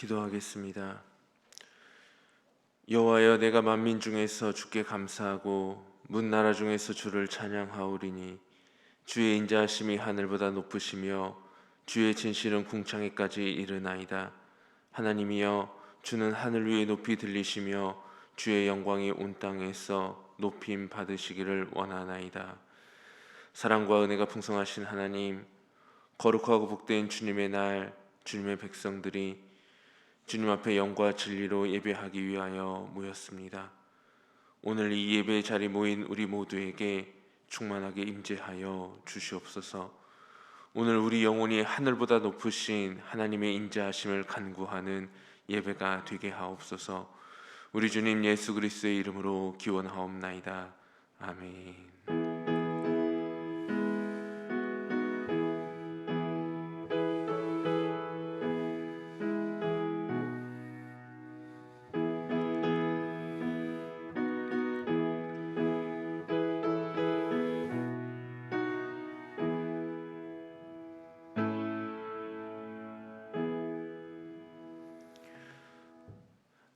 기도하겠습니다. 여호와여, 내가 만민 중에서 주께 감사하고 문 나라 중에서 주를 찬양하오리니 주의 인자하심이 하늘보다 높으시며 주의 진실은 궁창에까지 이르나이다. 하나님이여, 주는 하늘 위에 높이 들리시며 주의 영광이 온 땅에서 높임 받으시기를 원하나이다. 사랑과 은혜가 풍성하신 하나님, 거룩하고 복된 주님의 날, 주님의 백성들이 주님 앞에 영과 진리로 예배하기 위하여 모였습니다. 오늘 이 예배 자리 모인 우리 모두에게 충만하게 임재하여 주시옵소서. 오늘 우리 영혼이 하늘보다 높으신 하나님의 인자하심을 간구하는 예배가 되게 하옵소서. 우리 주님 예수 그리스도의 이름으로 기원하옵나이다. 아멘.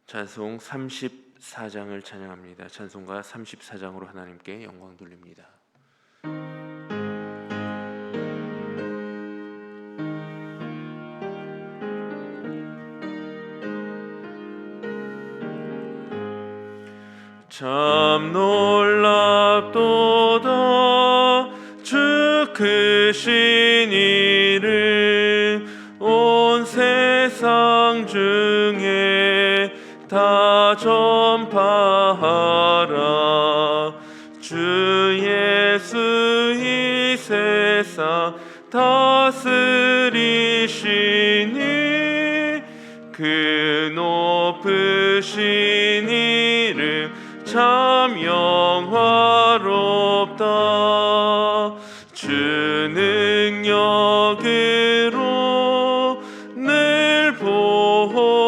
찬송 34장을 찬양합니다. 찬송가 34장으로 하나님께 영광 돌립니다. 참 놀랍도다 주 크신 이를 온 세상 중에 다 전파하라. 주 예수 이 세상 다스리시니 그 높으신 이름 참 영화롭다. 주 능력으로 늘 보호하고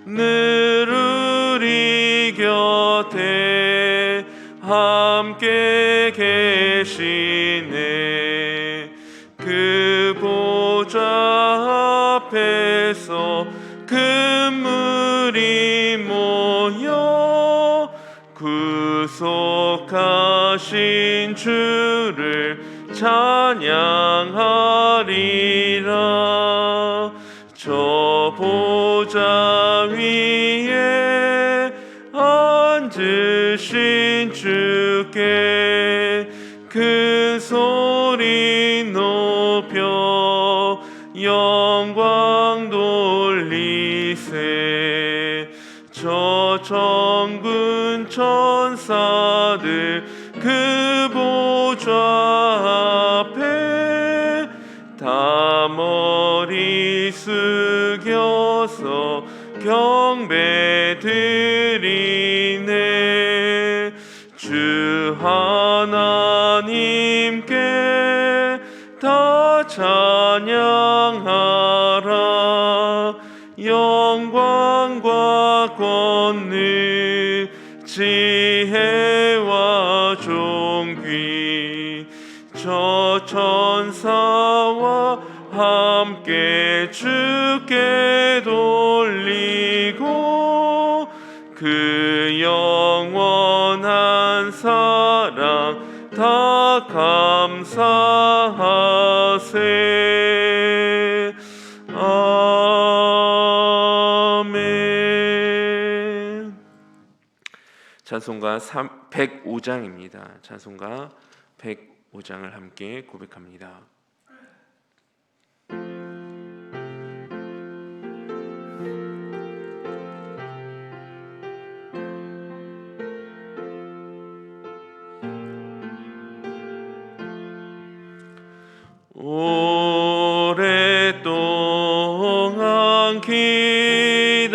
늘 우리 곁에 함께 계시네. 그 보좌 앞에서 금물이 모여 구속하신 주를 찬양하리라. 저 보좌 위에 앉으신 주께 큰 소리 높여 영광 돌리세. 저 천군 천사들 그 보좌 앞에 다 머리 숙여서 경배 드리네. 주 하나님께 다 찬양하라. 영광과 권능 지혜와 존귀 저 천사와 함께 주께 돌리고 그 영원한 사랑 다 감사하세. 아멘. 찬송가 105장입니다. 찬송가 105장을 함께 고백합니다. 오랫동안 기다리던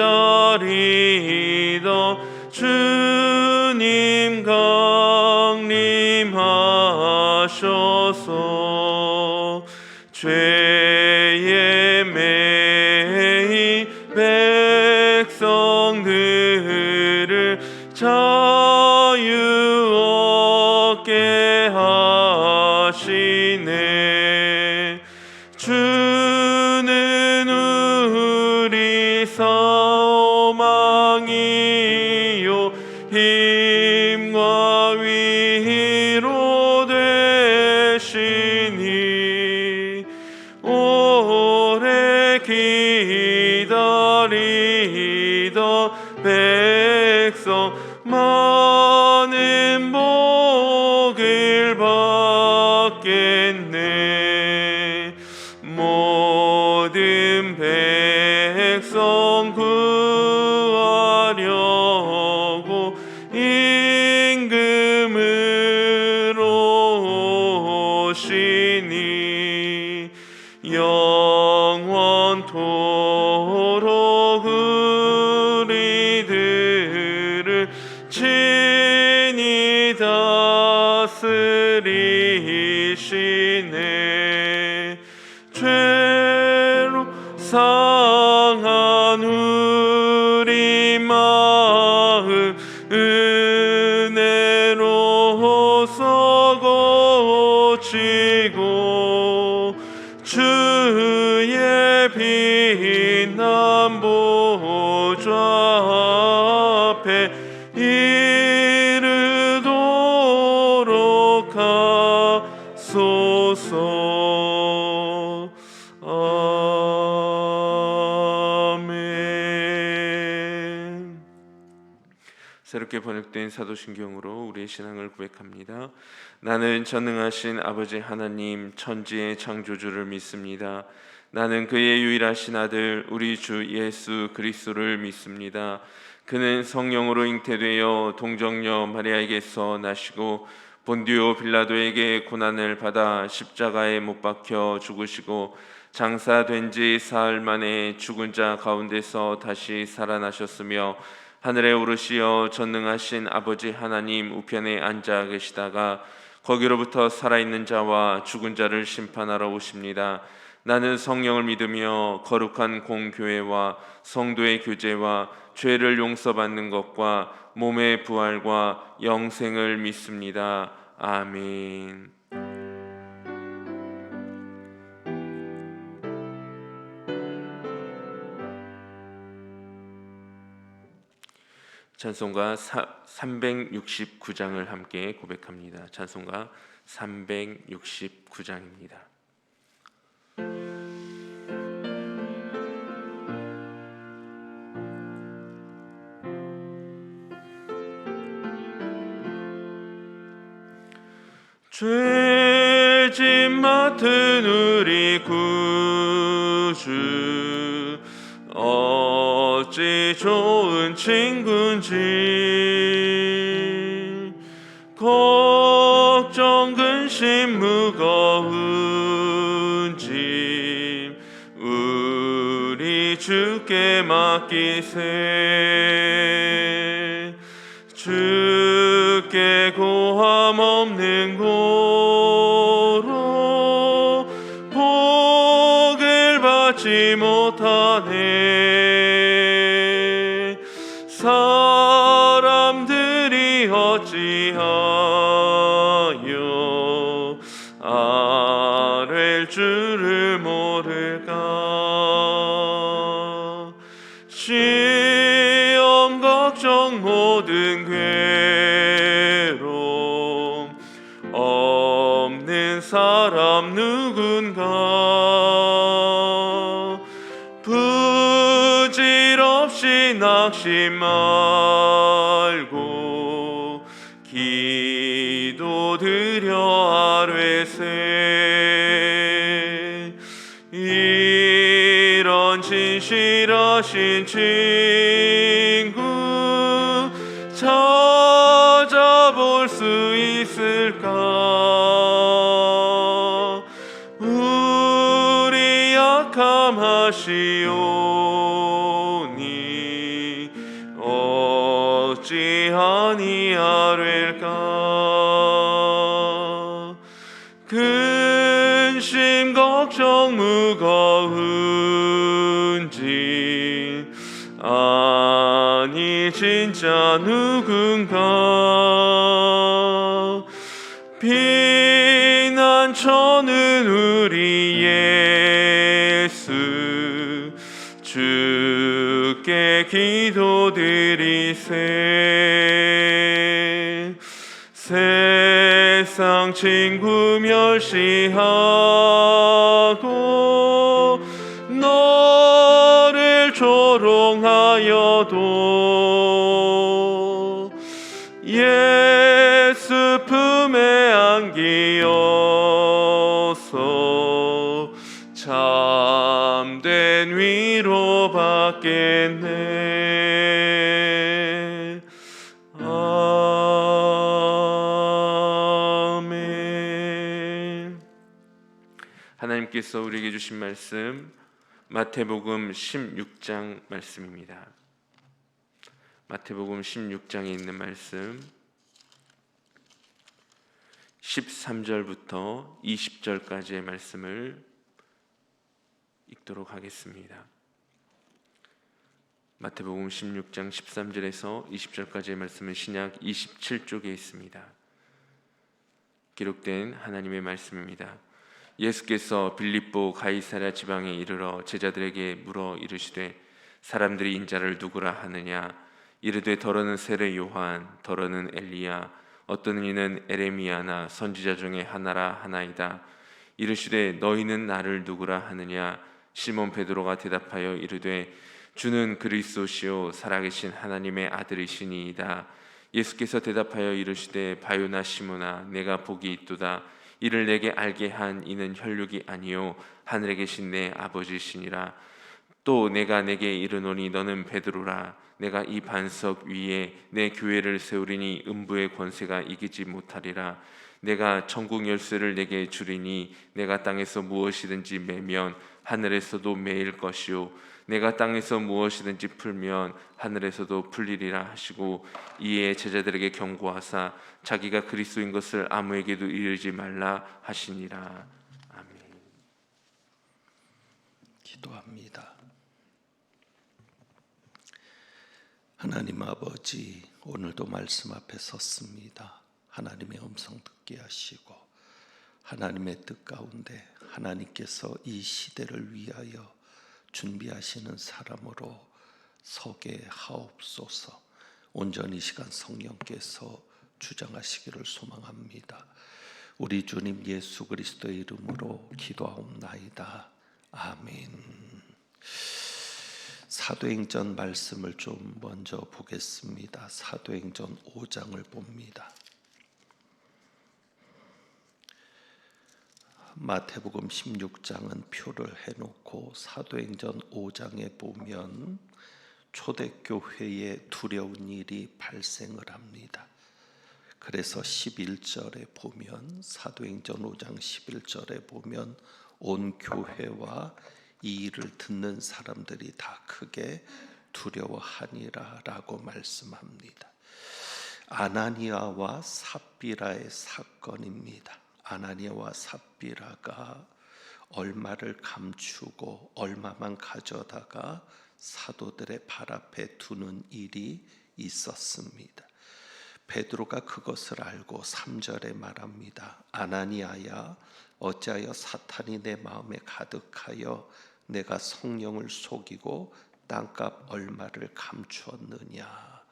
주님 강림하셔서 죄에 매인 백성들을 자유 얻게 하시네. 주는 기다리던 백성 많은 복을 받겠네. 모든 백성 구하려고 임금으로 오시니 영원토록 우리들을 친히 다스리시네. 죄로 상한 우리 마음 은혜로서 고치고 주의 빛난 보좌 앞에 이르도록 하소서. 아멘. 새롭게 번역된 사도신경으로 우리의 신앙을 고백합니다. 나는 전능하신 아버지 하나님 천지의 창조주를 믿습니다. 나는 그의 유일하신 아들 우리 주 예수 그리스도를 믿습니다. 그는 성령으로 잉태되어 동정녀 마리아에게서 나시고 본디오 빌라도에게 고난을 받아 십자가에 못 박혀 죽으시고 장사된 지 사흘 만에 죽은 자 가운데서 다시 살아나셨으며 하늘에 오르시어 전능하신 아버지 하나님 우편에 앉아 계시다가 거기로부터 살아있는 자와 죽은 자를 심판하러 오십니다. 나는 성령을 믿으며 거룩한 공교회와 성도의 교제와 죄를 용서받는 것과 몸의 부활과 영생을 믿습니다. 아멘. 찬송가 369장을 함께 고백합니다. 찬송가 369장입니다. 죄짐 맡은 우리 구주 어찌 좋은 친구인지 걱정 근심 무거운 짐 우리 주께 맡기세. 주께 고함 없는 고로 복을 받지 못하네. 사람들이 어찌하여 아랠 줄을 모를까. 시험 걱정 모든 괴로움 없는 사람 누군가. 부질없이 낙심 말고 기도드려 아뢰세. 이런 진실하신 친구 찾아볼 수 있을까. 우리 약함하시오니 어찌하니 아뢰일까. 근심 걱정 무거운 짐 아니 진짜 누군가. 피난처는 우리 예수 주께 기도드리세. 세상 친구 멸시하고 너 조롱하여도 예수 품에 안기어서 참된 위로 받겠네. 아멘. 하나님께서 우리에게 주신 말씀 마태복음 16장 말씀입니다. 마태복음 16장에 있는 말씀 13절부터 20절까지의 말씀을 읽도록 하겠습니다. 마태복음 16장 13절에서 20절까지의 말씀은 신약 27쪽에 있습니다. 기록된 하나님의 말씀입니다. 예수께서 빌립보 가이사랴 지방에 이르러 제자들에게 물어 이르시되 사람들이 인자를 누구라 하느냐? 이르되 더러는 세례 요한, 더러는 엘리야, 어떤 이는 에레미야나 선지자 중에 하나라 하나이다. 이르시되 너희는 나를 누구라 하느냐? 시몬 베드로가 대답하여 이르되 주는 그리스도시요 살아계신 하나님의 아들이시니이다. 예수께서 대답하여 이르시되 바요나 시몬아 내가 복이 있도다. 이를 내게 알게 한 이는 혈육이 아니요 하늘에 계신 내 아버지시니라. 또 내가 내게 이르노니 너는 베드로라. 내가 이 반석 위에 내 교회를 세우리니 음부의 권세가 이기지 못하리라. 내가 천국 열쇠를 내게 주리니 내가 땅에서 무엇이든지 매면 하늘에서도 매일 것이요 내가 땅에서 무엇이든지 풀면 하늘에서도 풀리리라 하시고 이에 제자들에게 경고하사 자기가 그리스도인 것을 아무에게도 이르지 말라 하시니라. 아멘. 기도합니다. 하나님 아버지, 오늘도 말씀 앞에 섰습니다. 하나님의 음성 듣게 하시고 하나님의 뜻 가운데 하나님께서 이 시대를 위하여 준비하시는 사람으로 서게 하옵소서. 온전히 시간 성령께서 주장하시기를 소망합니다. 우리 주님 예수 그리스도의 이름으로 기도하옵나이다. 아멘. 사도행전 말씀을 좀 먼저 보겠습니다. 사도행전 5장을 봅니다. 마태복음 16장은 표를 해놓고 사도행전 5장에 보면 초대교회에 두려운 일이 발생을 합니다. 그래서 11절에 보면 사도행전 5장 11절에 보면 온 교회와 이 일을 듣는 사람들이 다 크게 두려워하니라 라고 말씀합니다. 아나니아와 삽비라의 사건입니다. 아나니아와 삽비라가 얼마를 감추고 얼마만 가져다가 사도들의 발 앞에 두는 일이 있었습니다. 베드로가 그것을 알고 3절에 말합니다. 아나니아야, 어찌하여 사탄이 내 마음에 가득하여 내가 성령을 속이고 땅값 얼마를 감추었느냐.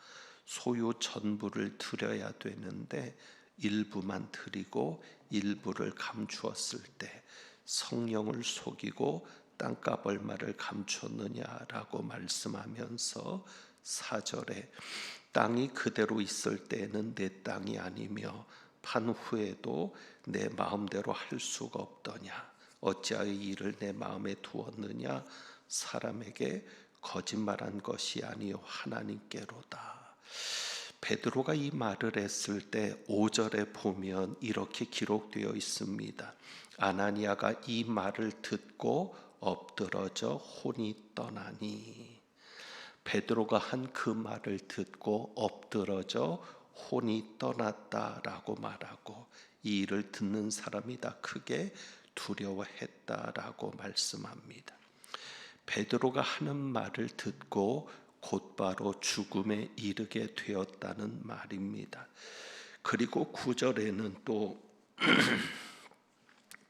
소유 전부를 드려야 되는데 일부만 드리고 일부를 감추었을 때 성령을 속이고 땅값 얼마를 감추었느냐라고 말씀하면서 4절에 땅이 그대로 있을 때에는 내 땅이 아니며 판 후에도 내 마음대로 할 수가 없더냐. 어찌하여 이 일을 내 마음에 두었느냐. 사람에게 거짓말한 것이 아니요 하나님께로다. 베드로가 이 말을 했을 때 5절에 보면 이렇게 기록되어 있습니다. 아나니아가 이 말을 듣고 엎드러져 혼이 떠나니. 베드로가 한 그 말을 듣고 엎드러져 혼이 떠났다라고 말하고 이 일을 듣는 사람이 다 크게 두려워했다라고 말씀합니다. 베드로가 하는 말을 듣고 곧바로 죽음에 이르게 되었다는 말입니다. 그리고 9절에는 또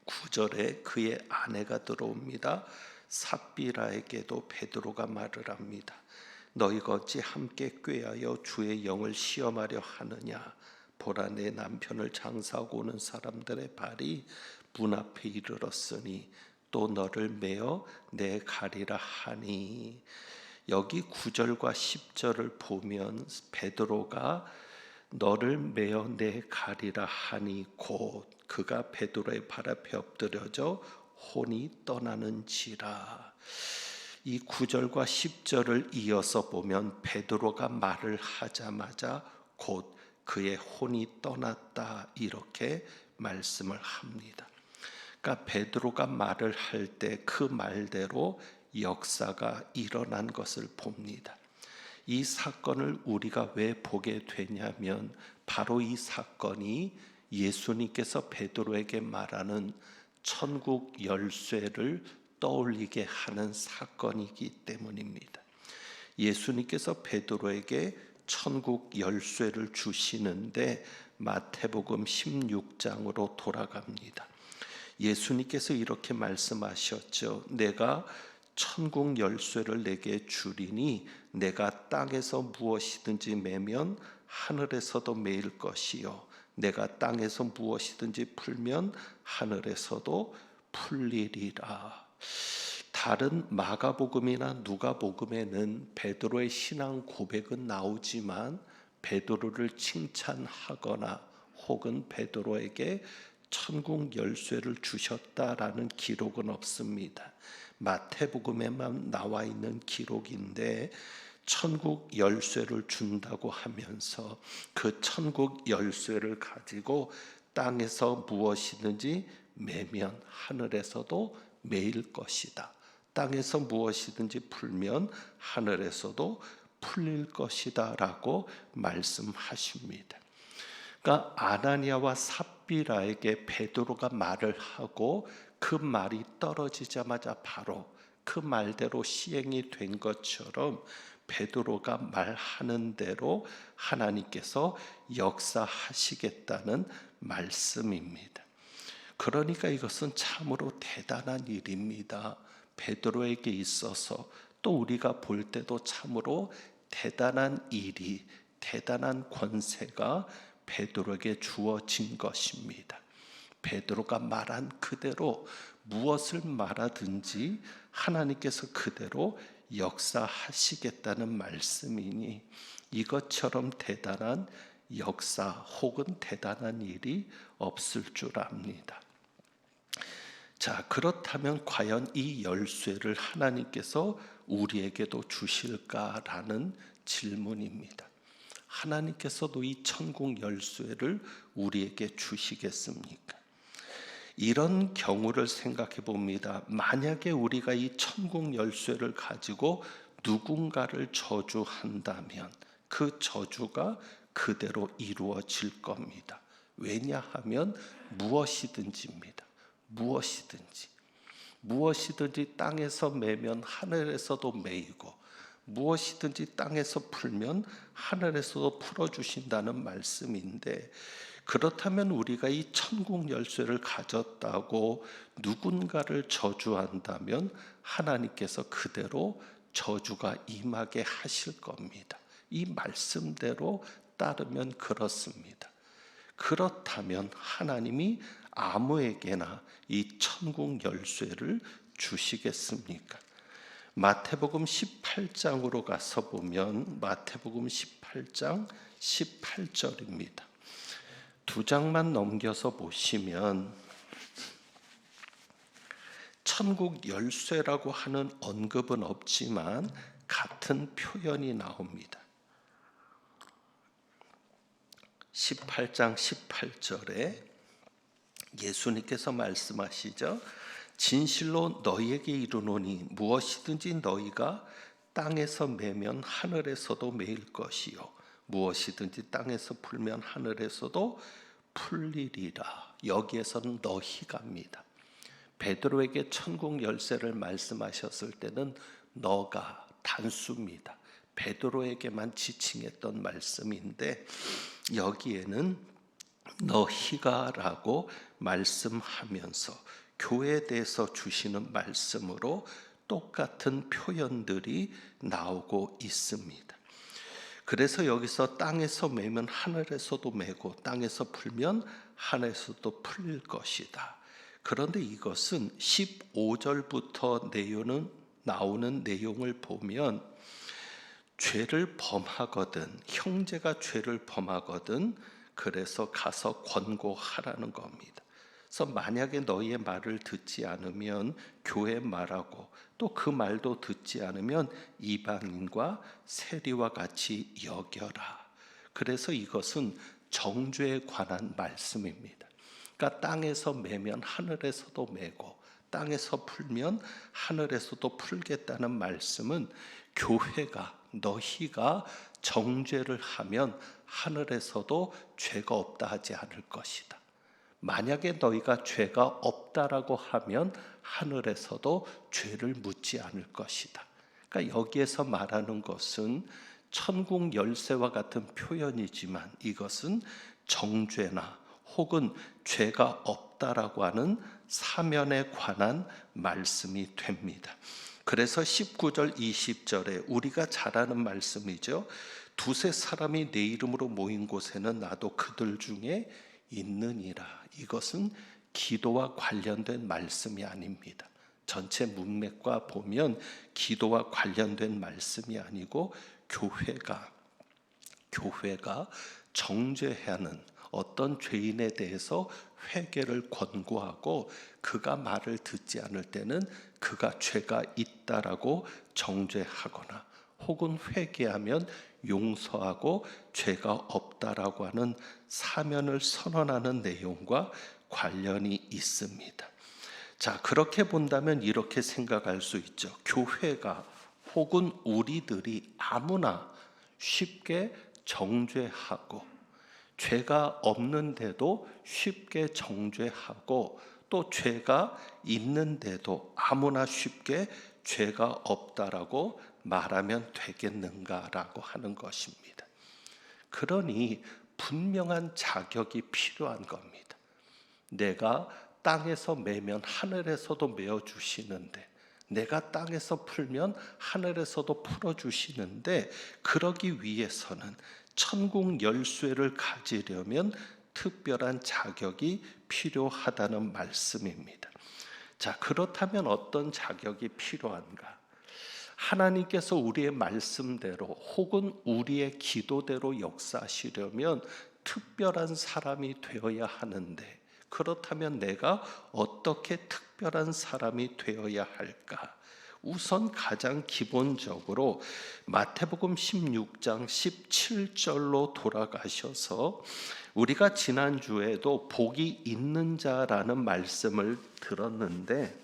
9절에 그의 아내가 들어옵니다. 삽비라에게도 베드로가 말을 합니다. 너희가 어찌 함께 꾀하여 주의 영을 시험하려 하느냐. 보라, 내 남편을 장사하고 오는 사람들의 발이 문 앞에 이르렀으니 또 너를 메어 내 가리라 하니. 여기 9절과 10절을 보면 베드로가 너를 메어 내 가리라 하니 곧 그가 베드로의 발 앞에 엎드려져 혼이 떠나는지라. 이 9절과 10절을 이어서 보면 베드로가 말을 하자마자 곧 그의 혼이 떠났다 이렇게 말씀을 합니다. 그러니까 베드로가 말을 할 때 그 말대로 역사가 일어난 것을 봅니다. 이 사건을 우리가 왜 보게 되냐면 바로 이 사건이 예수님께서 베드로에게 말하는 천국 열쇠를 떠올리게 하는 사건이기 때문입니다. 예수님께서 베드로에게 천국 열쇠를 주시는데 마태복음 16장으로 돌아갑니다. 예수님께서 이렇게 말씀하셨죠. 내가 천국 열쇠를 내게 주리니 내가 땅에서 무엇이든지 매면 하늘에서도 매일 것이요 내가 땅에서 무엇이든지 풀면 하늘에서도 풀리리라. 다른 마가복음이나 누가복음에는 베드로의 신앙 고백은 나오지만 베드로를 칭찬하거나 혹은 베드로에게 천국 열쇠를 주셨다라는 기록은 없습니다. 마태복음에만 나와 있는 기록인데 천국 열쇠를 준다고 하면서 그 천국 열쇠를 가지고 땅에서 무엇이든지 매면 하늘에서도 매일 것이다. 땅에서 무엇이든지 풀면 하늘에서도 풀릴 것이다 라고 말씀하십니다. 그러니까 아나니아와 삽비라에게 베드로가 말을 하고 그 말이 떨어지자마자 바로 그 말대로 시행이 된 것처럼 베드로가 말하는 대로 하나님께서 역사하시겠다는 말씀입니다. 그러니까 이것은 참으로 대단한 일입니다. 베드로에게 있어서 또 우리가 볼 때도 참으로 대단한 일이, 대단한 권세가 베드로에게 주어진 것입니다. 베드로가 말한 그대로 무엇을 말하든지 하나님께서 그대로 역사하시겠다는 말씀이니 이것처럼 대단한 역사 혹은 대단한 일이 없을 줄 압니다. 자, 그렇다면 과연 이 열쇠를 하나님께서 우리에게도 주실까라는 질문입니다. 하나님께서도 이 천국 열쇠를 우리에게 주시겠습니까? 이런 경우를 생각해 봅니다. 만약에 우리가 이 천국 열쇠를 가지고 누군가를 저주한다면 그 저주가 그대로 이루어질 겁니다. 왜냐하면 무엇이든지입니다. 무엇이든지 땅에서 매면 하늘에서도 매이고 무엇이든지 땅에서 풀면 하늘에서도 풀어주신다는 말씀인데 그렇다면 우리가 이 천국 열쇠를 가졌다고 누군가를 저주한다면 하나님께서 그대로 저주가 임하게 하실 겁니다. 이 말씀대로 따르면 그렇습니다. 그렇다면 하나님이 아무에게나 이 천국 열쇠를 주시겠습니까? 마태복음 18장으로 가서 보면 마태복음 18장 18절입니다. 두 장만 넘겨서 보시면 천국 열쇠라고 하는 언급은 없지만 같은 표현이 나옵니다. 18장 18절에 예수님께서 말씀하시죠. 진실로 너희에게 이르노니 무엇이든지 너희가 땅에서 매면 하늘에서도 매일 것이요 무엇이든지 땅에서 풀면 하늘에서도 풀리리라. 여기에서는 너희가입니다. 베드로에게 천국 열쇠를 말씀하셨을 때는 너가 단수입니다. 베드로에게만 지칭했던 말씀인데 여기에는 너희가라고 말씀하면서 교회에 대해서 주시는 말씀으로 똑같은 표현들이 나오고 있습니다. 그래서 여기서 땅에서 매면 하늘에서도 매고 땅에서 풀면 하늘에서도 풀릴 것이다. 그런데 이것은 15절부터 나오는 내용을 보면 죄를 범하거든, 형제가 죄를 범하거든 그래서 가서 권고하라는 겁니다. 그래서 만약에 너희의 말을 듣지 않으면 교회 말하고 또 그 말도 듣지 않으면 이방인과 세리와 같이 여겨라. 그래서 이것은 정죄에 관한 말씀입니다. 그러니까 땅에서 매면 하늘에서도 매고 땅에서 풀면 하늘에서도 풀겠다는 말씀은 교회가 너희가 정죄를 하면 하늘에서도 죄가 없다 하지 않을 것이다. 만약에 너희가 죄가 없다라고 하면 하늘에서도 죄를 묻지 않을 것이다. 그러니까 여기에서 말하는 것은 천국 열쇠와 같은 표현이지만 이것은 정죄나 혹은 죄가 없다라고 하는 사면에 관한 말씀이 됩니다. 그래서 19절 20절에 우리가 잘 아는 말씀이죠. 두세 사람이 내 이름으로 모인 곳에는 나도 그들 중에 있느니라. 이것은 기도와 관련된 말씀이 아닙니다. 전체 문맥과 보면 기도와 관련된 말씀이 아니고 교회가 정죄하는 어떤 죄인에 대해서 회개를 권고하고 그가 말을 듣지 않을 때는 그가 죄가 있다라고 정죄하거나 혹은 회개하면 용서하고 죄가 없다라고 하는 사면을 선언하는 내용과 관련이 있습니다. 자, 그렇게 본다면 이렇게 생각할 수 있죠. 교회가 혹은 우리들이 아무나 쉽게 정죄하고 죄가 없는데도 쉽게 정죄하고 또 죄가 있는데도 아무나 쉽게 죄가 없다라고 말하면 되겠는가라고 하는 것입니다. 그러니 분명한 자격이 필요한 겁니다. 내가 땅에서 매면 하늘에서도 메어 주시는데 내가 땅에서 풀면 하늘에서도 풀어 주시는데 그러기 위해서는 천국 열쇠를 가지려면 특별한 자격이 필요하다는 말씀입니다. 자, 그렇다면 어떤 자격이 필요한가? 하나님께서 우리의 말씀대로 혹은 우리의 기도대로 역사하시려면 특별한 사람이 되어야 하는데 그렇다면 내가 어떻게 특별한 사람이 되어야 할까? 우선 가장 기본적으로 마태복음 16장 17절로 돌아가셔서 우리가 지난주에도 복이 있는 자라는 말씀을 들었는데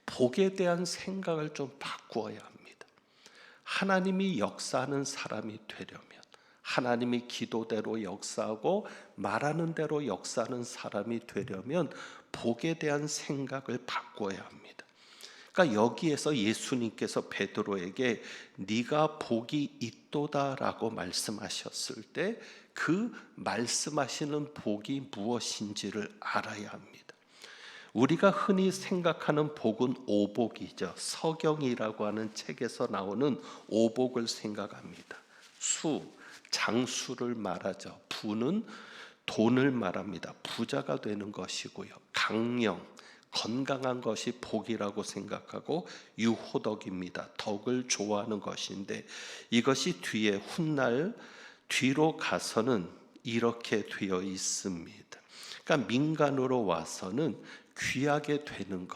복에 대한 생각을 좀 바꾸어야 합니다. 하나님이 역사하는 사람이 되려면 하나님이 기도대로 역사하고 말하는 대로 역사하는 사람이 되려면 복에 대한 생각을 바꿔야 합니다. 그러니까 여기에서 예수님께서 베드로에게 네가 복이 있도다라고 말씀하셨을 때 그 말씀하시는 복이 무엇인지를 알아야 합니다. 우리가 흔히 생각하는 복은 오복이죠. 서경이라고 하는 책에서 나오는 오복을 생각합니다. 장수를 말하죠. 부는 돈을 말합니다. 부자가 되는 것이고요. 강령, 건강한 것이 복이라고 생각하고 유호덕입니다. 덕을 좋아하는 것인데 이것이 뒤에 훗날 뒤로 가서는 이렇게 되어 있습니다. 그러니까 민간으로 와서는 귀하게 되는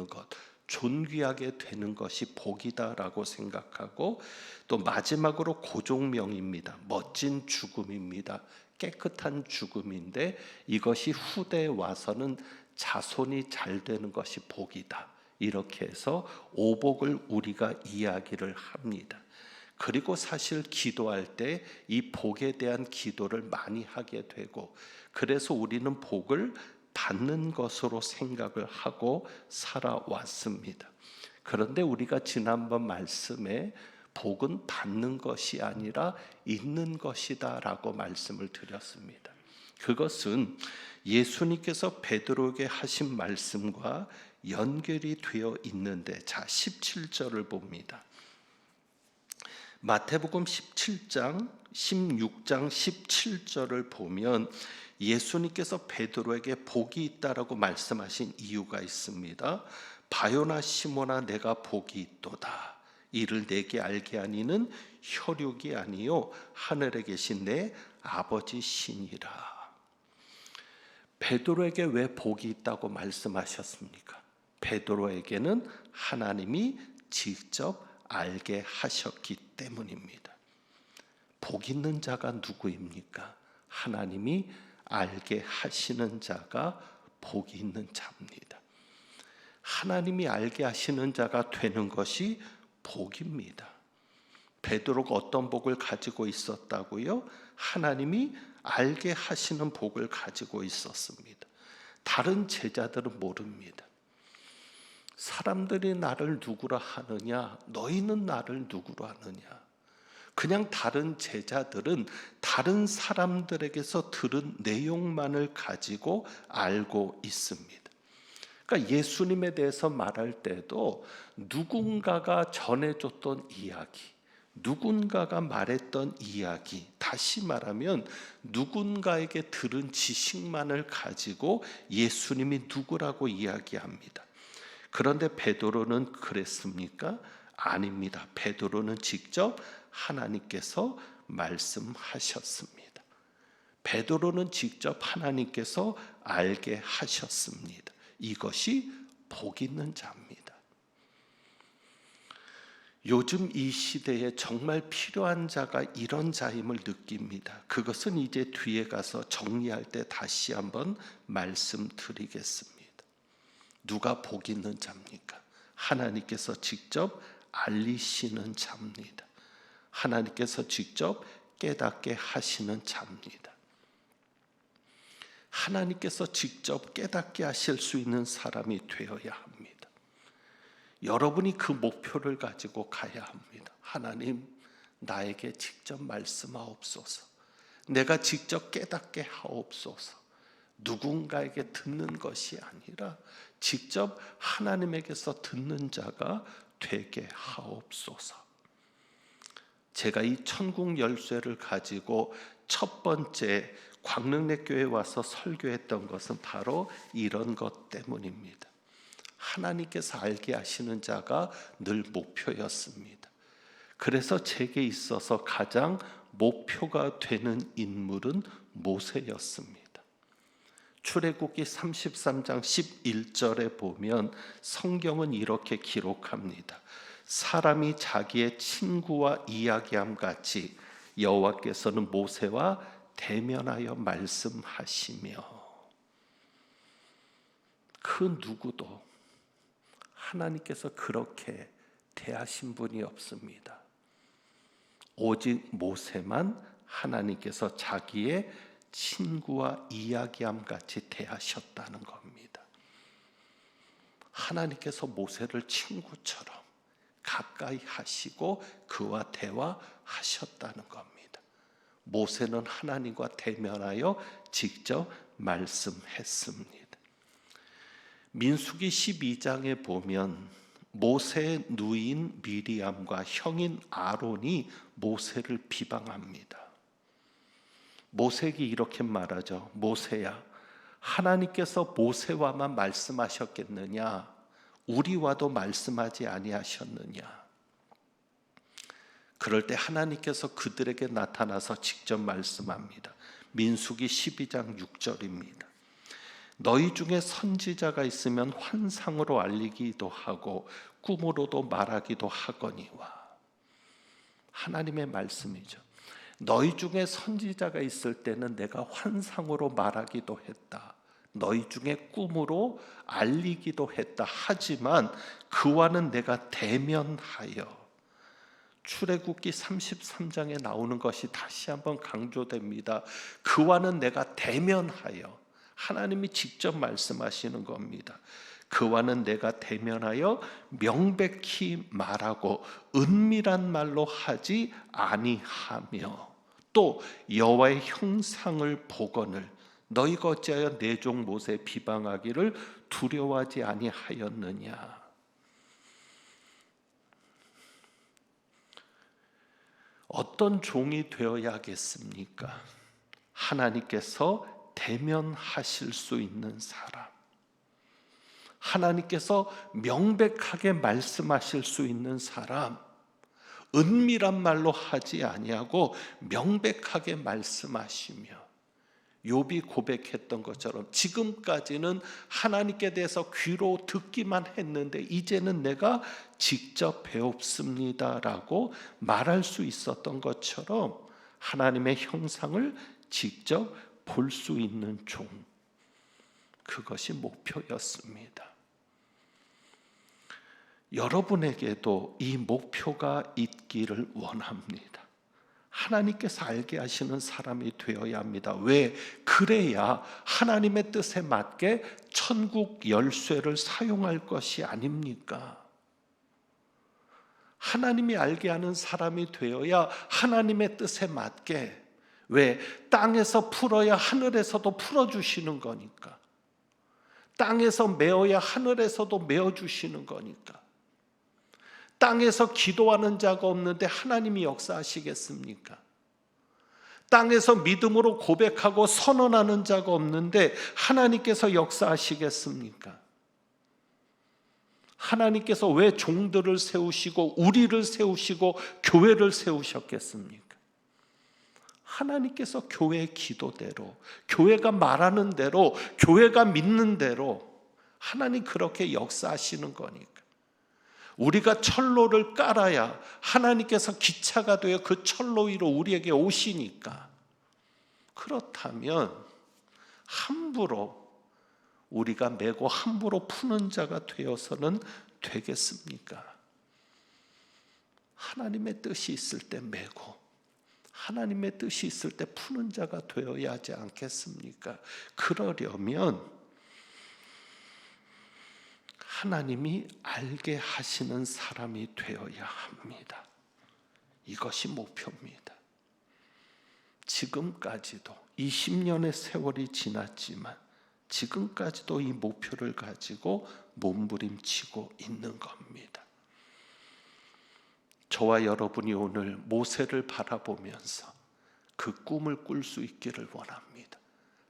것, 존귀하게 되는 것이 복이다라고 생각하고 또 마지막으로 고종명입니다. 멋진 죽음입니다. 깨끗한 죽음인데 이것이 후대에 와서는 자손이 잘 되는 것이 복이다. 이렇게 해서 오복을 우리가 이야기를 합니다. 그리고 사실 기도할 때 이 복에 대한 기도를 많이 하게 되고 그래서 우리는 복을 받는 것으로 생각을 하고 살아왔습니다. 그런데 우리가 지난번 말씀에 복은 받는 것이 아니라 있는 것이다 라고 말씀을 드렸습니다. 그것은 예수님께서 베드로에게 하신 말씀과 연결이 되어 있는데 자 17절을 봅니다. 마태복음 16장 17절을 보면 예수님께서 베드로에게 복이 있다라고 말씀하신 이유가 있습니다. 바요나 시모나 내가 복이 있도다. 이를 내게 알게 하니는 혈육이 아니요 하늘에 계신 내 아버지 신이라. 베드로에게 왜 복이 있다고 말씀하셨습니까? 베드로에게는 하나님이 직접 알게 하셨기 때문입니다. 복 있는 자가 누구입니까? 하나님이 알게 하시는 자가 복이 있는 자입니다. 하나님이 알게 하시는 자가 되는 것이 복입니다. 베드로가 어떤 복을 가지고 있었다고요? 하나님이 알게 하시는 복을 가지고 있었습니다. 다른 제자들은 모릅니다. 사람들이 나를 누구라 하느냐? 너희는 나를 누구라 하느냐? 그냥 다른 제자들은 다른 사람들에게서 들은 내용만을 가지고 알고 있습니다. 그러니까 예수님에 대해서 말할 때도 누군가가 전해줬던 이야기, 누군가가 말했던 이야기, 다시 말하면 누군가에게 들은 지식만을 가지고 예수님이 누구라고 이야기합니다. 그런데 베드로는 그랬습니까? 아닙니다. 베드로는 직접 하나님께서 말씀하셨습니다. 베드로는 직접 하나님께서 알게 하셨습니다. 이것이 복 있는 자입니다. 요즘 이 시대에 정말 필요한 자가 이런 자임을 느낍니다. 그것은 이제 뒤에 가서 정리할 때 다시 한번 말씀드리겠습니다. 누가 복 있는 자입니까? 하나님께서 직접 알리시는 자입니다. 하나님께서 직접 깨닫게 하시는 자입니다. 하나님께서 직접 깨닫게 하실 수 있는 사람이 되어야 합니다. 여러분이 그 목표를 가지고 가야 합니다. 하나님, 나에게 직접 말씀하옵소서. 내가 직접 깨닫게 하옵소서. 누군가에게 듣는 것이 아니라 직접 하나님에게서 듣는 자가 되게 하옵소서. 제가 이 천국 열쇠를 가지고 첫 번째 광릉내교회에 와서 설교했던 것은 바로 이런 것 때문입니다. 하나님께서 알게 하시는 자가 늘 목표였습니다. 그래서 제게 있어서 가장 목표가 되는 인물은 모세였습니다. 출애굽기 33장 11절에 보면 성경은 이렇게 기록합니다. 사람이 자기의 친구와 이야기함 같이 여호와께서는 모세와 대면하여 말씀하시며, 그 누구도 하나님께서 그렇게 대하신 분이 없습니다. 오직 모세만 하나님께서 자기의 친구와 이야기함 같이 대하셨다는 겁니다. 하나님께서 모세를 친구처럼 가까이 하시고 그와 대화하셨다는 겁니다. 모세는 하나님과 대면하여 직접 말씀했습니다. 민수기 12장에 보면 모세의 누인 미리암과 형인 아론이 모세를 비방합니다. 모세에게 이렇게 말하죠. 모세야, 하나님께서 모세와만 말씀하셨겠느냐? 우리와도 말씀하지 아니하셨느냐? 그럴 때 하나님께서 그들에게 나타나서 직접 말씀합니다. 민수기 12장 6절입니다. 너희 중에 선지자가 있으면 환상으로 알리기도 하고 꿈으로도 말하기도 하거니와. 하나님의 말씀이죠. 너희 중에 선지자가 있을 때는 내가 환상으로 말하기도 했다. 너희 중에 꿈으로 알리기도 했다. 하지만 그와는 내가 대면하여, 출애굽기 33장에 나오는 것이 다시 한번 강조됩니다. 그와는 내가 대면하여, 하나님이 직접 말씀하시는 겁니다. 그와는 내가 대면하여 명백히 말하고 은밀한 말로 하지 아니하며, 또 여호와의 형상을 보거늘 너희가 어찌하여 내 종 모세 비방하기를 두려워하지 아니하였느냐. 어떤 종이 되어야겠습니까? 하나님께서 대면하실 수 있는 사람, 하나님께서 명백하게 말씀하실 수 있는 사람, 은밀한 말로 하지 아니하고 명백하게 말씀하시며, 욥이 고백했던 것처럼 지금까지는 하나님께 대해서 귀로 듣기만 했는데 이제는 내가 직접 배웁습니다라고 말할 수 있었던 것처럼 하나님의 형상을 직접 볼 수 있는 종, 그것이 목표였습니다. 여러분에게도 이 목표가 있기를 원합니다. 하나님께서 알게 하시는 사람이 되어야 합니다. 왜? 그래야 하나님의 뜻에 맞게 천국 열쇠를 사용할 것이 아닙니까? 하나님이 알게 하는 사람이 되어야 하나님의 뜻에 맞게, 왜? 땅에서 풀어야 하늘에서도 풀어주시는 거니까. 땅에서 메어야 하늘에서도 메어주시는 거니까. 땅에서 기도하는 자가 없는데 하나님이 역사하시겠습니까? 땅에서 믿음으로 고백하고 선언하는 자가 없는데 하나님께서 역사하시겠습니까? 하나님께서 왜 종들을 세우시고 우리를 세우시고 교회를 세우셨겠습니까? 하나님께서 교회의 기도대로, 교회가 말하는 대로, 교회가 믿는 대로 하나님 그렇게 역사하시는 거니까. 우리가 철로를 깔아야 하나님께서 기차가 되어 그 철로 위로 우리에게 오시니까. 그렇다면 함부로 우리가 메고 함부로 푸는 자가 되어서는 되겠습니까? 하나님의 뜻이 있을 때 메고 하나님의 뜻이 있을 때 푸는 자가 되어야 하지 않겠습니까? 그러려면 하나님이 알게 하시는 사람이 되어야 합니다. 이것이 목표입니다. 지금까지도 20년의 세월이 지났지만 지금까지도 이 목표를 가지고 몸부림치고 있는 겁니다. 저와 여러분이 오늘 모세를 바라보면서 그 꿈을 꿀 수 있기를 원합니다.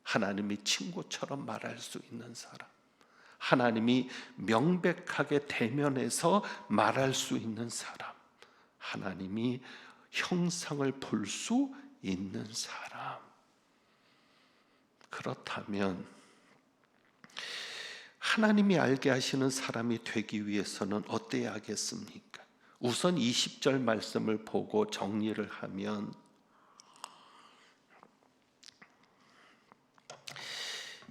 하나님이 친구처럼 말할 수 있는 사람, 하나님이 명백하게 대면해서 말할 수 있는 사람, 하나님이 형상을 볼 수 있는 사람. 그렇다면 하나님이 알게 하시는 사람이 되기 위해서는 어때야 하겠습니까? 우선 20절 말씀을 보고 정리를 하면,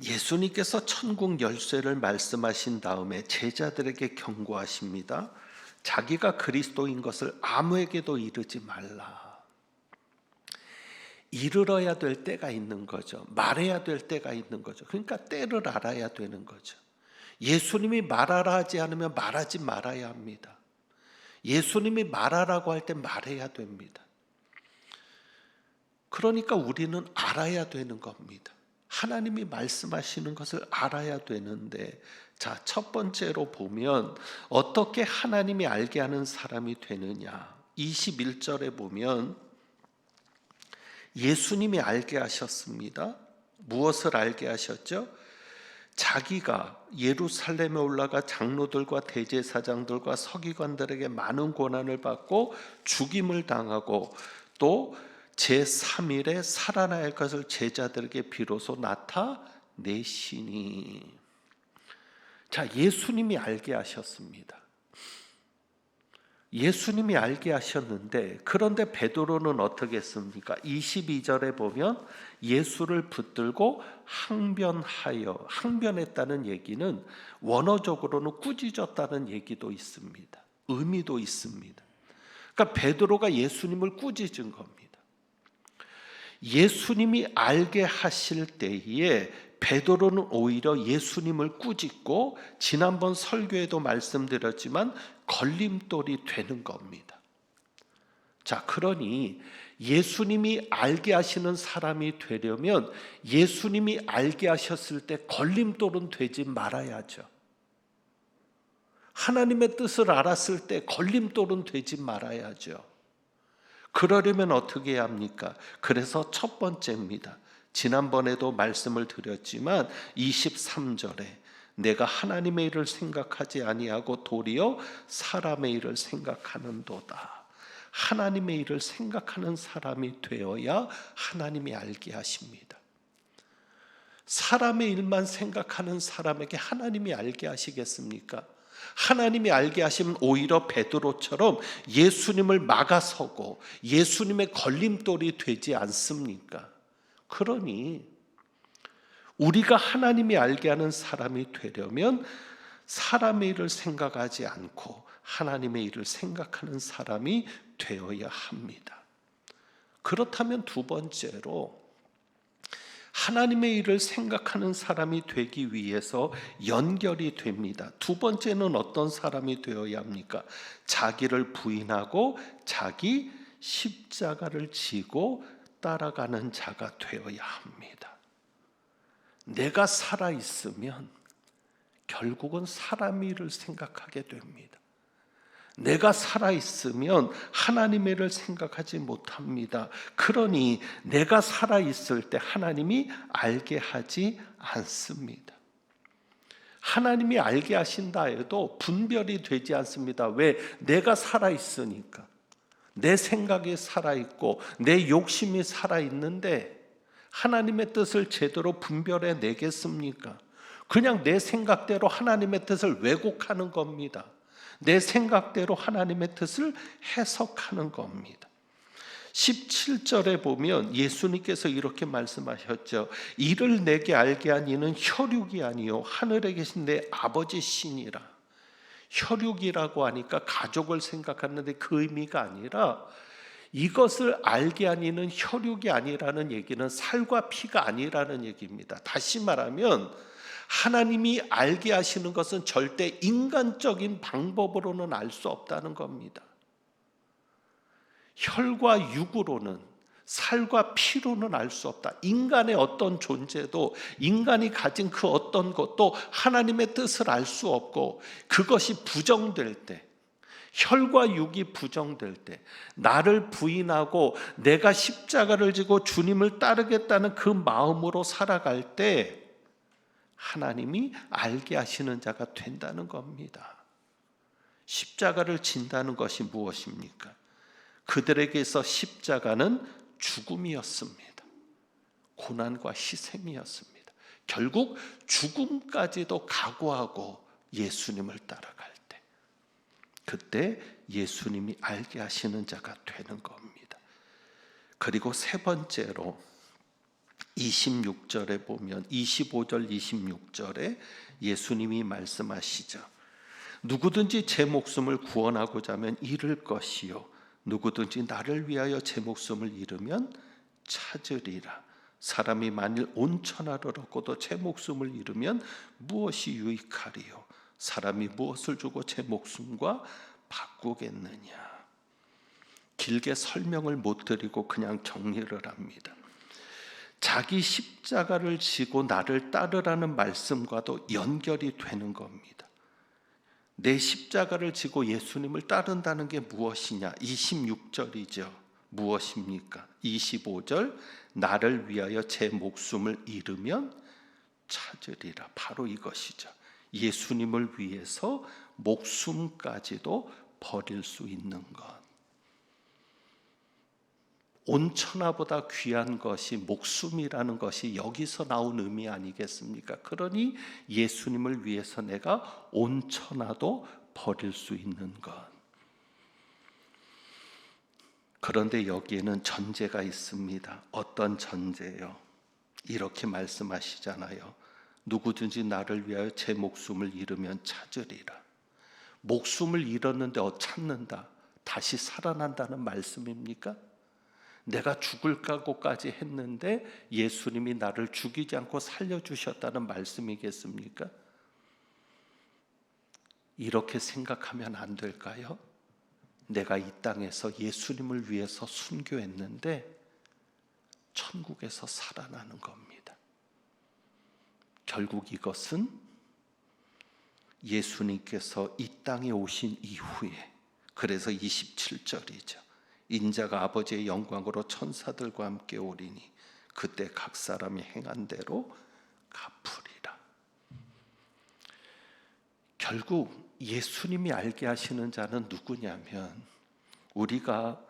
예수님께서 천국 열쇠를 말씀하신 다음에 제자들에게 경고하십니다. 자기가 그리스도인 것을 아무에게도 이르지 말라. 이르러야 될 때가 있는 거죠. 말해야 될 때가 있는 거죠. 그러니까 때를 알아야 되는 거죠. 예수님이 말하라 하지 않으면 말하지 말아야 합니다. 예수님이 말하라고 할 때 말해야 됩니다. 그러니까 우리는 알아야 되는 겁니다. 하나님이 말씀하시는 것을 알아야 되는데, 자, 첫 번째로 보면 어떻게 하나님이 알게 하는 사람이 되느냐. 21절에 보면 예수님이 알게 하셨습니다. 무엇을 알게 하셨죠? 자기가 예루살렘에 올라가 장로들과 대제사장들과 서기관들에게 많은 고난을 받고 죽임을 당하고 또 제3일에 살아날 것을 제자들에게 비로소 나타내시니. 자, 예수님이 알게 하셨습니다. 예수님이 알게 하셨는데, 그런데 베드로는 어떻게 했습니까? 22절에 보면 예수를 붙들고 항변하여, 항변했다는 얘기는 원어적으로는 꾸짖었다는 얘기도 있습니다. 의미도 있습니다. 그러니까 베드로가 예수님을 꾸짖은 겁니다. 예수님이 알게 하실 때에 베드로는 오히려 예수님을 꾸짖고, 지난번 설교에도 말씀드렸지만 걸림돌이 되는 겁니다. 자, 그러니 예수님이 알게 하시는 사람이 되려면 예수님이 알게 하셨을 때 걸림돌은 되지 말아야죠. 하나님의 뜻을 알았을 때 걸림돌은 되지 말아야죠. 그러려면 어떻게 해야 합니까? 그래서 첫 번째입니다. 지난번에도 말씀을 드렸지만 23절에 내가 하나님의 일을 생각하지 아니하고 도리어 사람의 일을 생각하는도다. 하나님의 일을 생각하는 사람이 되어야 하나님이 알게 하십니다. 사람의 일만 생각하는 사람에게 하나님이 알게 하시겠습니까? 하나님이 알게 하시면 오히려 베드로처럼 예수님을 막아서고 예수님의 걸림돌이 되지 않습니까? 그러니 우리가 하나님이 알게 하는 사람이 되려면 사람의 일을 생각하지 않고 하나님의 일을 생각하는 사람이 되어야 합니다. 그렇다면 두 번째로 하나님의 일을 생각하는 사람이 되기 위해서 연결이 됩니다. 두 번째는 어떤 사람이 되어야 합니까? 자기를 부인하고 자기 십자가를 지고 따라가는 자가 되어야 합니다. 내가 살아있으면 결국은 사람의 일을 생각하게 됩니다. 내가 살아있으면 하나님의 일을 생각하지 못합니다. 그러니 내가 살아있을 때 하나님이 알게 하지 않습니다. 하나님이 알게 하신다 해도 분별이 되지 않습니다. 왜? 내가 살아있으니까. 내 생각이 살아있고 내 욕심이 살아있는데 하나님의 뜻을 제대로 분별해 내겠습니까? 그냥 내 생각대로 하나님의 뜻을 왜곡하는 겁니다. 내 생각대로 하나님의 뜻을 해석하는 겁니다. 17절에 보면 예수님께서 이렇게 말씀하셨죠. 이를 내게 알게 한 이는 혈육이 아니요 하늘에 계신 내 아버지 신이라. 혈육이라고 하니까 가족을 생각하는데 그 의미가 아니라 이것을 알게 한 이는 혈육이 아니라는 얘기는 살과 피가 아니라는 얘기입니다. 다시 말하면 하나님이 알게 하시는 것은 절대 인간적인 방법으로는 알 수 없다는 겁니다. 혈과 육으로는, 살과 피로는 알 수 없다. 인간의 어떤 존재도, 인간이 가진 그 어떤 것도 하나님의 뜻을 알 수 없고, 그것이 부정될 때, 혈과 육이 부정될 때, 나를 부인하고 내가 십자가를 지고 주님을 따르겠다는 그 마음으로 살아갈 때 하나님이 알게 하시는 자가 된다는 겁니다. 십자가를 진다는 것이 무엇입니까? 그들에게서 십자가는 죽음이었습니다. 고난과 희생이었습니다. 결국 죽음까지도 각오하고 예수님을 따라갈 때, 그때 예수님이 알게 하시는 자가 되는 겁니다. 그리고 세 번째로 26절에 보면 25절 26절에 예수님이 말씀하시죠. 누구든지 제 목숨을 구원하고자 하면 잃을 것이요 누구든지 나를 위하여 제 목숨을 잃으면 찾으리라. 사람이 만일 온 천하를 얻고도 제 목숨을 잃으면 무엇이 유익하리요? 사람이 무엇을 주고 제 목숨과 바꾸겠느냐? 길게 설명을 못 드리고 그냥 정리를 합니다. 자기 십자가를 지고 나를 따르라는 말씀과도 연결이 되는 겁니다. 내 십자가를 지고 예수님을 따른다는 게 무엇이냐? 26절이죠. 무엇입니까? 25절 나를 위하여 제 목숨을 잃으면 찾으리라. 바로 이것이죠. 예수님을 위해서 목숨까지도 버릴 수 있는 것. 온 천하보다 귀한 것이 목숨이라는 것이 여기서 나온 의미 아니겠습니까? 그러니 예수님을 위해서 내가 온 천하도 버릴 수 있는 것. 그런데 여기에는 전제가 있습니다. 어떤 전제요? 이렇게 말씀하시잖아요. 누구든지 나를 위하여 제 목숨을 잃으면 찾으리라. 목숨을 잃었는데 찾는다. 다시 살아난다는 말씀입니까? 내가 죽을 각오까지 했는데 예수님이 나를 죽이지 않고 살려주셨다는 말씀이겠습니까? 이렇게 생각하면 안 될까요? 내가 이 땅에서 예수님을 위해서 순교했는데 천국에서 살아나는 겁니다. 결국 이것은 예수님께서 이 땅에 오신 이후에, 그래서 27절이죠. 인자가 아버지의 영광으로 천사들과 함께 오리니 그때 각 사람이 행한 대로 갚으리라. 결국 예수님이 알게 하시는 자는 누구냐면 우리가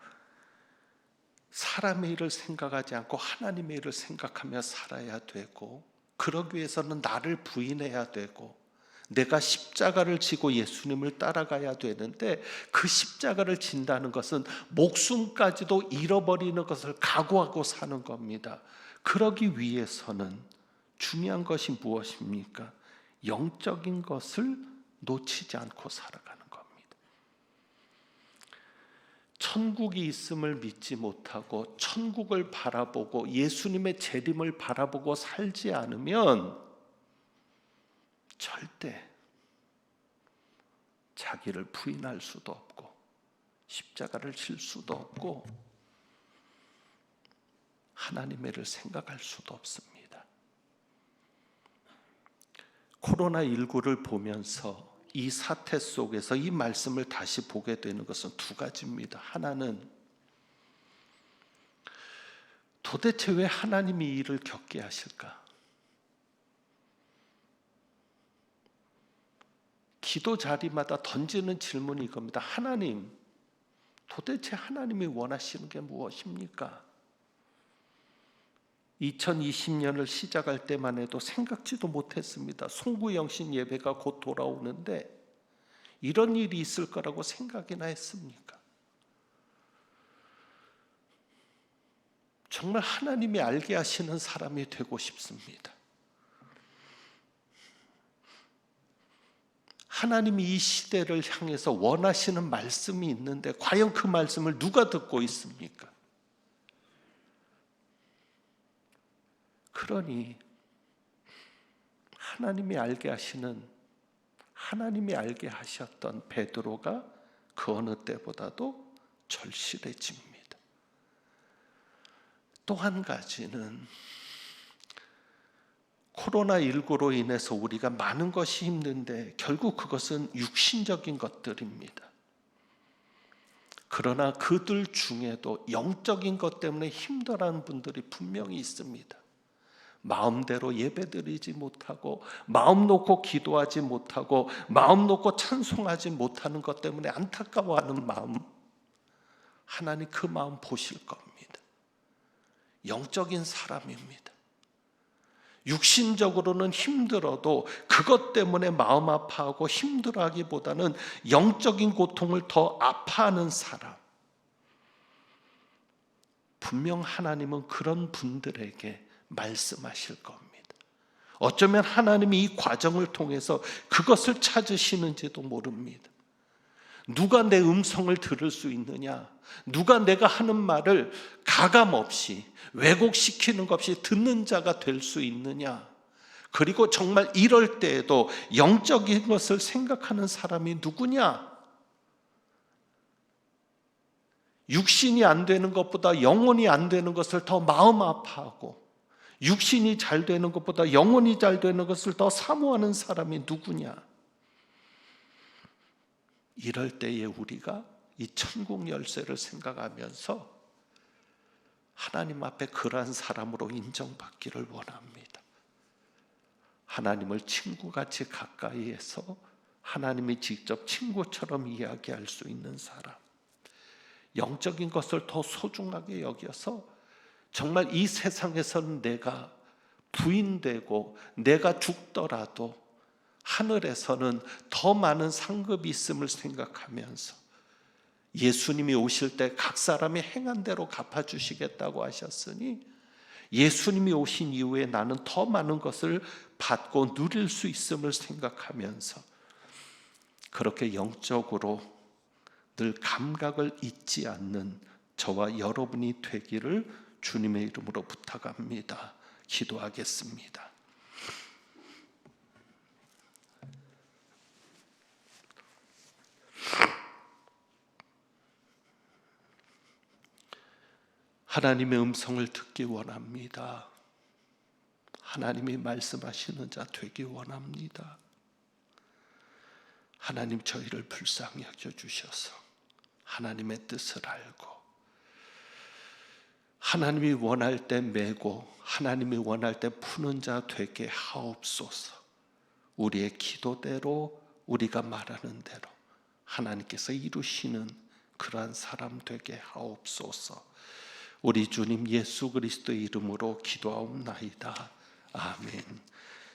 사람의 일을 생각하지 않고 하나님의 일을 생각하며 살아야 되고, 그러기 위해서는 나를 부인해야 되고, 내가 십자가를 지고 예수님을 따라가야 되는데, 그 십자가를 진다는 것은 목숨까지도 잃어버리는 것을 각오하고 사는 겁니다. 그러기 위해서는 중요한 것이 무엇입니까? 영적인 것을 놓치지 않고 살아가는 겁니다. 천국이 있음을 믿지 못하고 천국을 바라보고 예수님의 재림을 바라보고 살지 않으면 절대 자기를 부인할 수도 없고 십자가를 질 수도 없고 하나님의 일을 생각할 수도 없습니다. 코로나19를 보면서 이 사태 속에서 이 말씀을 다시 보게 되는 것은 두 가지입니다. 하나는 도대체 왜 하나님이 이 일을 겪게 하실까? 기도 자리마다 던지는 질문이 이겁니다. 하나님, 도대체 하나님이 원하시는 게 무엇입니까? 2020년을 시작할 때만 해도 생각지도 못했습니다. 송구영신 예배가 곧 돌아오는데 이런 일이 있을 거라고 생각이나 했습니까? 정말 하나님이 알게 하시는 사람이 되고 싶습니다. 하나님이 이 시대를 향해서 원하시는 말씀이 있는데 과연 그 말씀을 누가 듣고 있습니까? 그러니 하나님이 알게 하셨던 베드로가 그 어느 때보다도 절실해집니다. 또 한 가지는 코로나19로 인해서 우리가 많은 것이 힘든데 결국 그것은 육신적인 것들입니다. 그러나 그들 중에도 영적인 것 때문에 힘들어하는 분들이 분명히 있습니다. 마음대로 예배드리지 못하고 마음 놓고 기도하지 못하고 마음 놓고 찬송하지 못하는 것 때문에 안타까워하는 마음, 하나님 그 마음 보실 겁니다. 영적인 사람입니다. 육신적으로는 힘들어도 그것 때문에 마음 아파하고 힘들어하기보다는 영적인 고통을 더 아파하는 사람, 분명 하나님은 그런 분들에게 말씀하실 겁니다. 어쩌면 하나님이 이 과정을 통해서 그것을 찾으시는지도 모릅니다. 누가 내 음성을 들을 수 있느냐? 누가 내가 하는 말을 가감없이 왜곡시키는 것 없이 듣는 자가 될 수 있느냐? 그리고 정말 이럴 때에도 영적인 것을 생각하는 사람이 누구냐? 육신이 안 되는 것보다 영혼이 안 되는 것을 더 마음 아파하고 육신이 잘 되는 것보다 영혼이 잘 되는 것을 더 사모하는 사람이 누구냐? 이럴 때에 우리가 이 천국 열쇠를 생각하면서 하나님 앞에 그러한 사람으로 인정받기를 원합니다. 하나님을 친구같이 가까이 해서 하나님이 직접 친구처럼 이야기할 수 있는 사람, 영적인 것을 더 소중하게 여겨서 정말 이 세상에서는 내가 부인되고 내가 죽더라도 하늘에서는 더 많은 상급이 있음을 생각하면서 예수님이 오실 때 각 사람이 행한 대로 갚아주시겠다고 하셨으니 예수님이 오신 이후에 나는 더 많은 것을 받고 누릴 수 있음을 생각하면서 그렇게 영적으로 늘 감각을 잊지 않는 저와 여러분이 되기를 주님의 이름으로 부탁합니다. 기도하겠습니다. 하나님의 음성을 듣기 원합니다. 하나님이 말씀하시는 자 되기 원합니다. 하나님 저희를 불쌍히 여겨주셔서 하나님의 뜻을 알고 하나님이 원할 때 메고 하나님이 원할 때 푸는 자 되게 하옵소서. 우리의 기도대로 우리가 말하는 대로 하나님께서 이루시는 그러한 사람 되게 하옵소서. 우리 주님 예수 그리스도의 이름으로 기도하옵나이다. 아멘.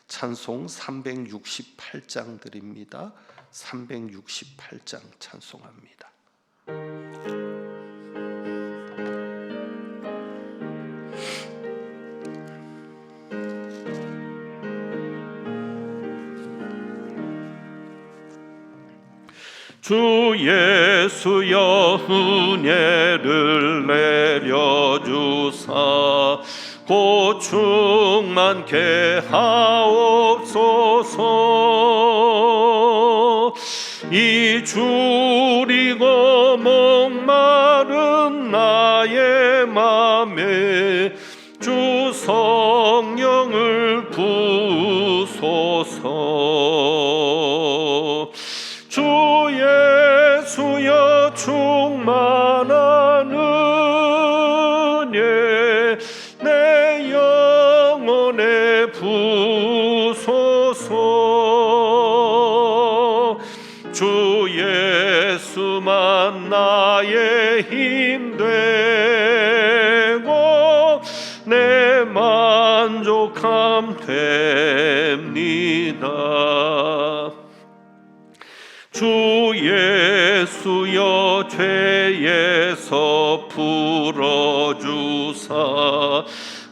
찬송 368장 드립니다. 368장 찬송합니다. 주 예수여 은혜를 내려주사 곧 충만케 하옵소서. 이 줄이고 목마른 나의 맘에 주 성령을 부소서. 주 예수여 충만한 은혜 내 영혼에 부소서. 주 예수만 나의 힘 되고 내 만족함 됩니다. 주 예수여 죄에서 풀어주사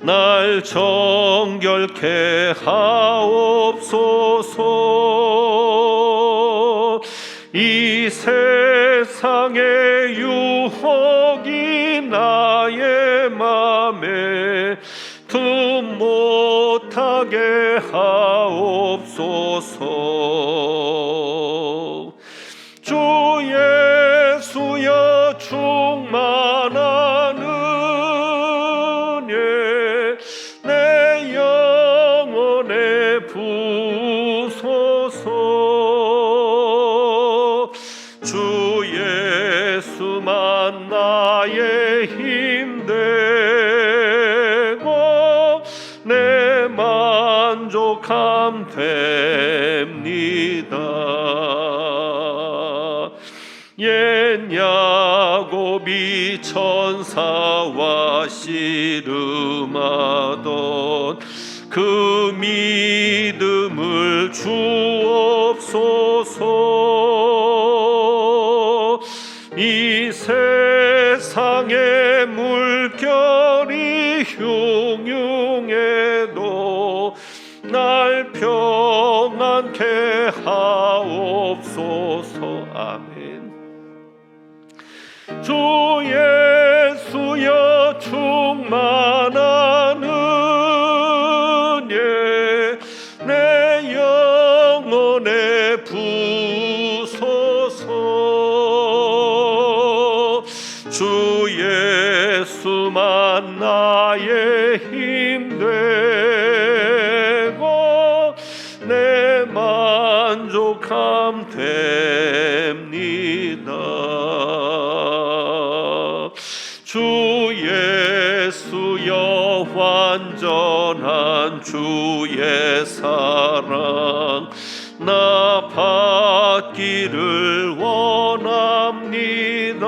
날 정결케 하옵소서. 이 세상의 유혹이 나의 맘에 틈 못하게 하옵소서. 주 예수여 충만한 은혜 내 영혼에 부소서. 주 예수만 나의 힘 되고 내 만족함 됩니다. 옛 야곱이 천사와 씨름하던 그 믿음을 주옵소서. 이 세상의 물결이 흉흉해도 날 평안케 하옵소서. 아멘. 주 예수여 충만한 은혜 내 영혼에 부소서. 주 예수만 나의 힘 되고 내 만족함 됩니다. 주 예수여 완전한 주의 사랑 나 받기를 원합니다.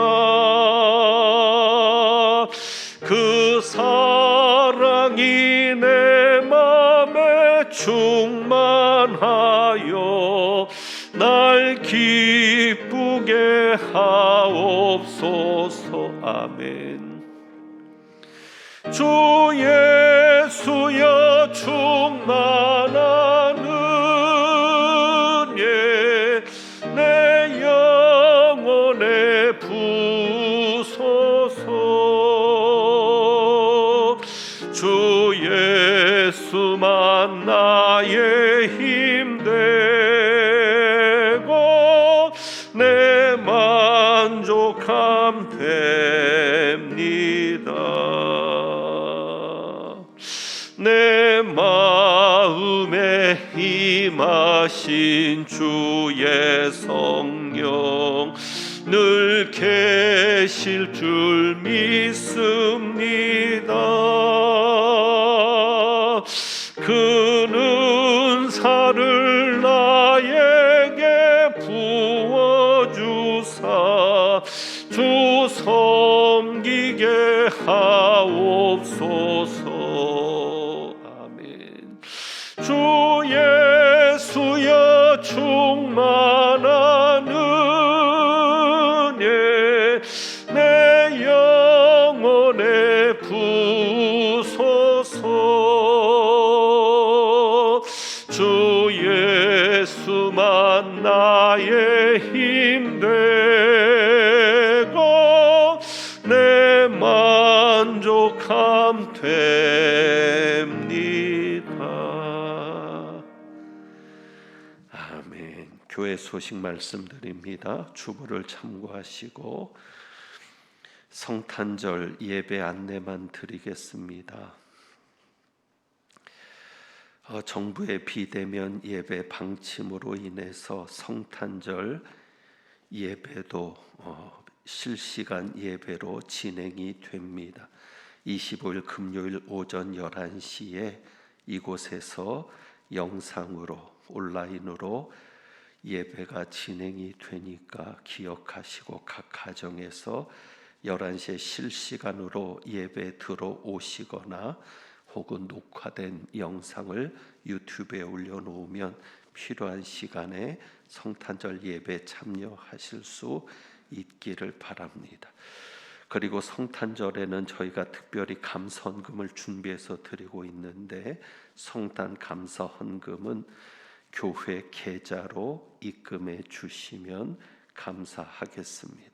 그 사랑이 내 맘에 충만하여 날 기쁘게 하옵소서. 아멘. 주 예수여 충만한 은혜 내 영혼에 부소서. 주 예수만 나의 힘 되고 내 만족함 됩니다. 내 마음에 임하신 주의 성령 늘 계실 줄 믿습니다. 그 은사를 나에게 주 섬기게 하옵소서. 아멘. 주 예수여 충만한 은혜 내 영혼에 부소서. 주 예수만 나의 힘 되고 내 만족함 됩니다. 아멘. 교회 소식 말씀드립니다. 주보를 참고하시고 성탄절 예배 안내만 드리겠습니다. 정부의 비대면 예배 방침으로 인해서 성탄절 예배도 실시간 예배로 진행이 됩니다. 25일 금요일 오전 11시에 이곳에서 영상으로 온라인으로 예배가 진행이 되니까 기억하시고 각 가정에서 11시에 실시간으로 예배 들어오시거나 혹은 녹화된 영상을 유튜브에 올려놓으면 필요한 시간에 성탄절 예배 참여하실 수 있기를 바랍니다. 그리고 성탄절에는 저희가 특별히 감사헌금을 준비해서 드리고 있는데 성탄 감사 헌금은 교회 계좌로 입금해 주시면 감사하겠습니다.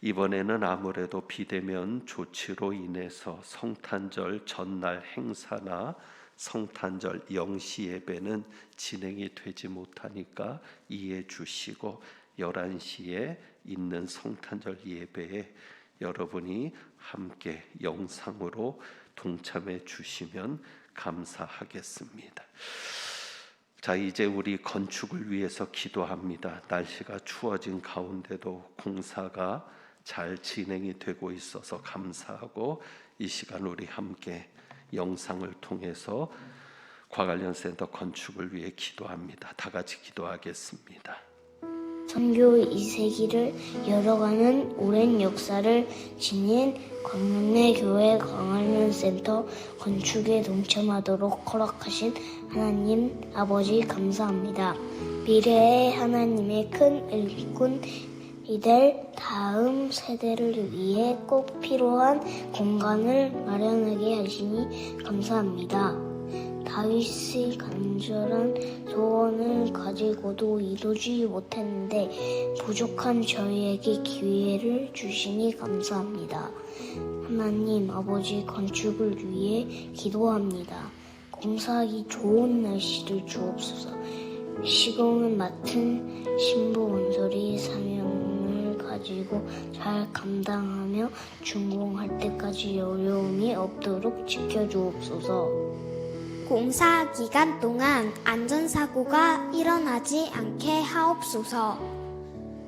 이번에는 아무래도 비대면 조치로 인해서 성탄절 전날 행사나 성탄절 영시 예배는 진행이 되지 못하니까 이해해 주시고 11시에 있는 성탄절 예배에 여러분이 함께 영상으로 동참해 주시면 감사하겠습니다. 자, 이제 우리 건축을 위해서 기도합니다. 날씨가 추워진 가운데도 공사가 잘 진행이 되고 있어서 감사하고 이 시간 우리 함께 영상을 통해서 과관련센터 건축을 위해 기도합니다. 다 같이 기도하겠습니다. 선교 2세기를 열어가는 오랜 역사를 지닌 광명내 교회 광안센터 건축에 동참하도록 허락하신 하나님 아버지 감사합니다. 미래의 하나님의 큰 일꾼이 될 다음 세대를 위해 꼭 필요한 공간을 마련하게 하시니 감사합니다. 다윗의 간절한 소원을 가지고도 이루지 못했는데 부족한 저희에게 기회를 주시니 감사합니다. 하나님 아버지 건축을 위해 기도합니다. 공사하기 좋은 날씨를 주옵소서. 시공을 맡은 신부 원설이 사명을 가지고 잘 감당하며 준공할 때까지 어려움이 없도록 지켜주옵소서. 공사 기간 동안 안전사고가 일어나지 않게 하옵소서.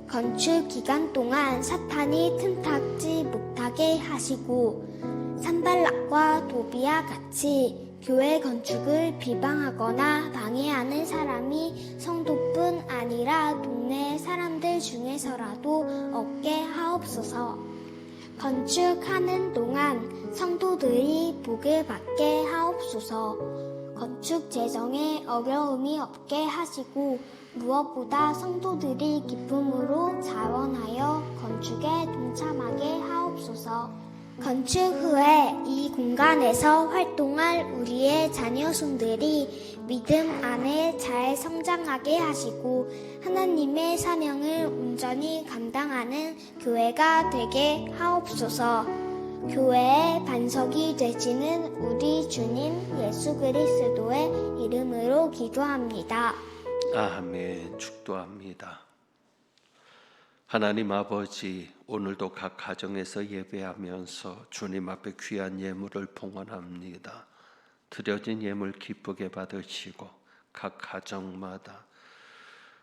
건축 기간 동안 사탄이 틈타지 못하게 하시고 산발락과 도비와 같이 교회 건축을 비방하거나 방해하는 사람이 성도뿐 아니라 동네 사람들 중에서라도 없게 하옵소서. 건축하는 동안 성도들이 복을 받게 하옵소서. 건축 재정에 어려움이 없게 하시고 무엇보다 성도들이 기쁨으로 자원하여 건축에 동참하게 하옵소서. 건축 후에 이 공간에서 활동할 우리의 자녀손들이 믿음 안에 잘 성장하게 하시고 하나님의 사명을 온전히 감당하는 교회가 되게 하옵소서. 교회의 반석이 되시는 우리 주님 예수 그리스도의 이름으로 기도합니다. 아멘. 축도합니다. 하나님 아버지, 오늘도 각 가정에서 예배하면서 주님 앞에 귀한 예물을 봉헌합니다. 드려진 예물 기쁘게 받으시고 각 가정마다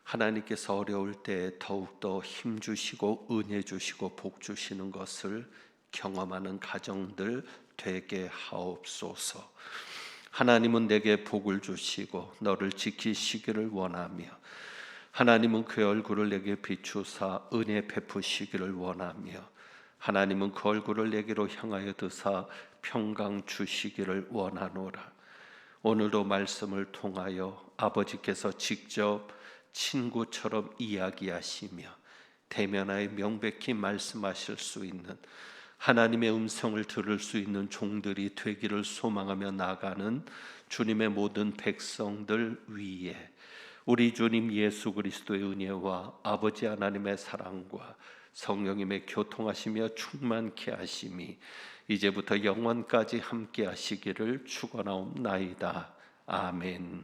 하나님께서 어려울 때 더욱더 힘 주시고 은혜 주시고 복 주시는 것을 경험하는 가정들 되게 하옵소서. 하나님은 내게 복을 주시고 너를 지키시기를 원하며 하나님은 그의 얼굴을 내게 비추사 은혜 베푸시기를 원하며 하나님은 그 얼굴을 내게로 향하여 드사 평강 주시기를 원하노라. 오늘도 말씀을 통하여 아버지께서 직접 친구처럼 이야기하시며 대면하여 명백히 말씀하실 수 있는 하나님의 음성을 들을 수 있는 종들이 되기를 소망하며 나가는 주님의 모든 백성들 위에 우리 주님 예수 그리스도의 은혜와 아버지 하나님의 사랑과 성령님의 교통하시며 충만케 하심이 이제부터 영원까지 함께 하시기를 축원하옵나이다. 아멘.